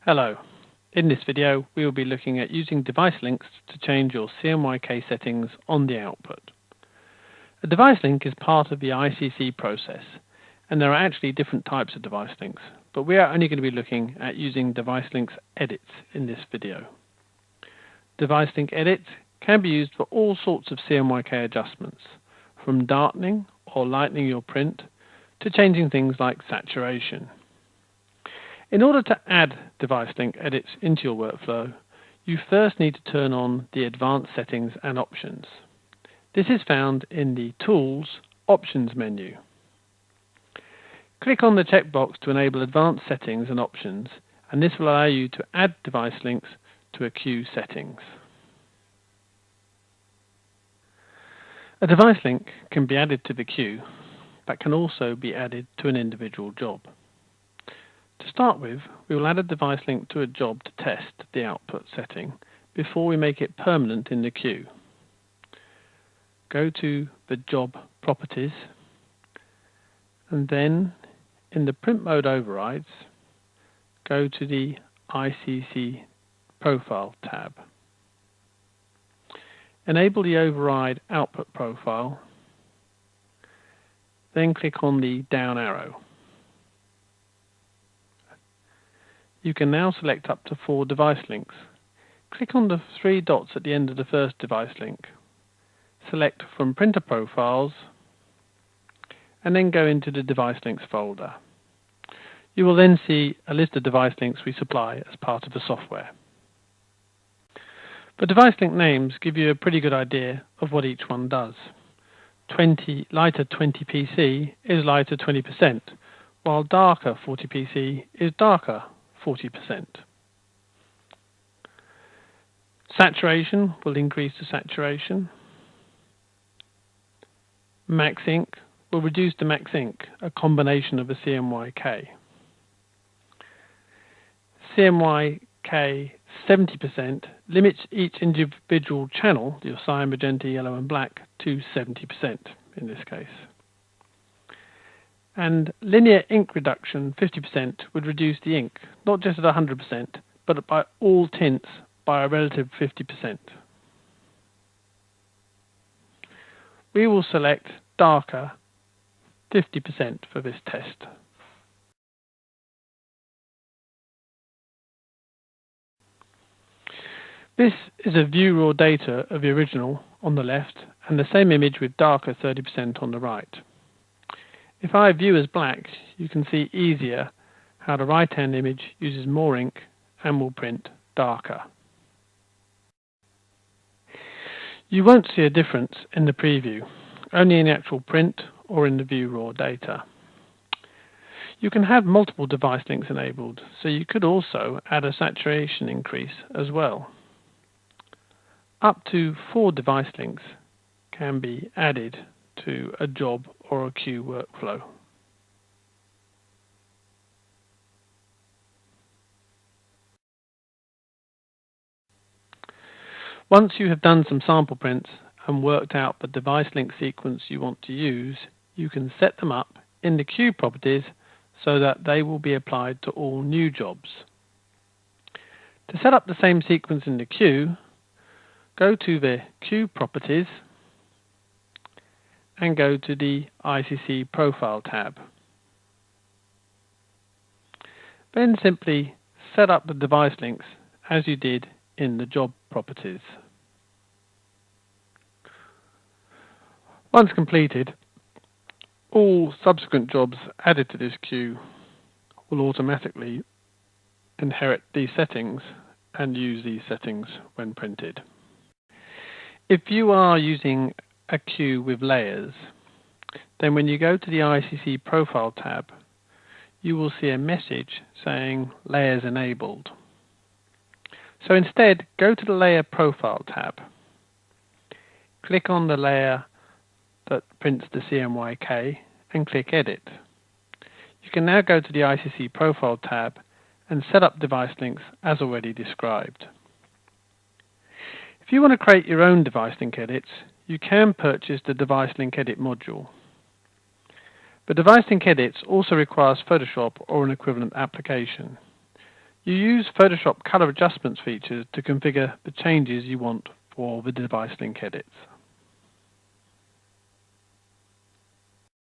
Hello. In this video, we will be looking at using device links to change your CMYK settings on the output. A device link is part of the ICC process, and there are actually different types of device links, but we are only going to be looking at using device links edits in this video. Device link edits can be used for all sorts of CMYK adjustments, from darkening or lightening your print to changing things like saturation. In order to add device link edits into your workflow, you first need to turn on the Advanced Settings and Options. This is found in the Tools Options menu. Click on the checkbox to enable Advanced Settings and Options, and this will allow you to add device links to a queue settings. A device link can be added to the queue, but can also be added to an individual job. To start with, we will add a device link to a job to test the output setting before we make it permanent in the queue. Go to the Job Properties, and then in the Print Mode Overrides, go to the ICC Profile tab. Enable the Override Output Profile, then click on the down arrow. You can now select up to 4 device links. Click on the 3 dots at the end of the first device link. Select from Printer Profiles, and then go into the Device Links folder. You will then see a list of device links we supply as part of the software. The device link names give you a pretty good idea of what each one does. Lighter 20PC is lighter 20%, while darker 40PC is darker 40%. Saturation will increase the saturation. Max ink will reduce the max ink, a combination of a CMYK. CMYK 70% limits each individual channel, your cyan, magenta, yellow and black, to 70% in this case. And linear ink reduction 50% would reduce the ink, not just at 100%, but by all tints by a relative 50%. We will select darker 50% for this test. This is a view raw data of the original on the left and the same image with darker 30% on the right. If I view as black, you can see easier how the right-hand image uses more ink and will print darker. You won't see a difference in the preview, only in the actual print or in the view raw data. You can have multiple device links enabled, so you could also add a saturation increase as well. Up to 4 device links can be added to a job or a queue workflow. Once you have done some sample prints and worked out the device link sequence you want to use, you can set them up in the queue properties so that they will be applied to all new jobs. To set up the same sequence in the queue, go to the Queue Properties and go to the ICC Profile tab. Then simply set up the device links as you did in the Job Properties. Once completed, all subsequent jobs added to this queue will automatically inherit these settings and use these settings when printed. If you are using a queue with layers, then when you go to the ICC Profile tab, you will see a message saying Layers Enabled. So instead, go to the Layer Profile tab. Click on the layer that prints the CMYK and click Edit. You can now go to the ICC Profile tab and set up device links as already described. If you want to create your own device link edits, you can purchase the Device Link Edit module. But Device Link Edits also requires Photoshop or an equivalent application. You use Photoshop color adjustments features to configure the changes you want for the device link edits.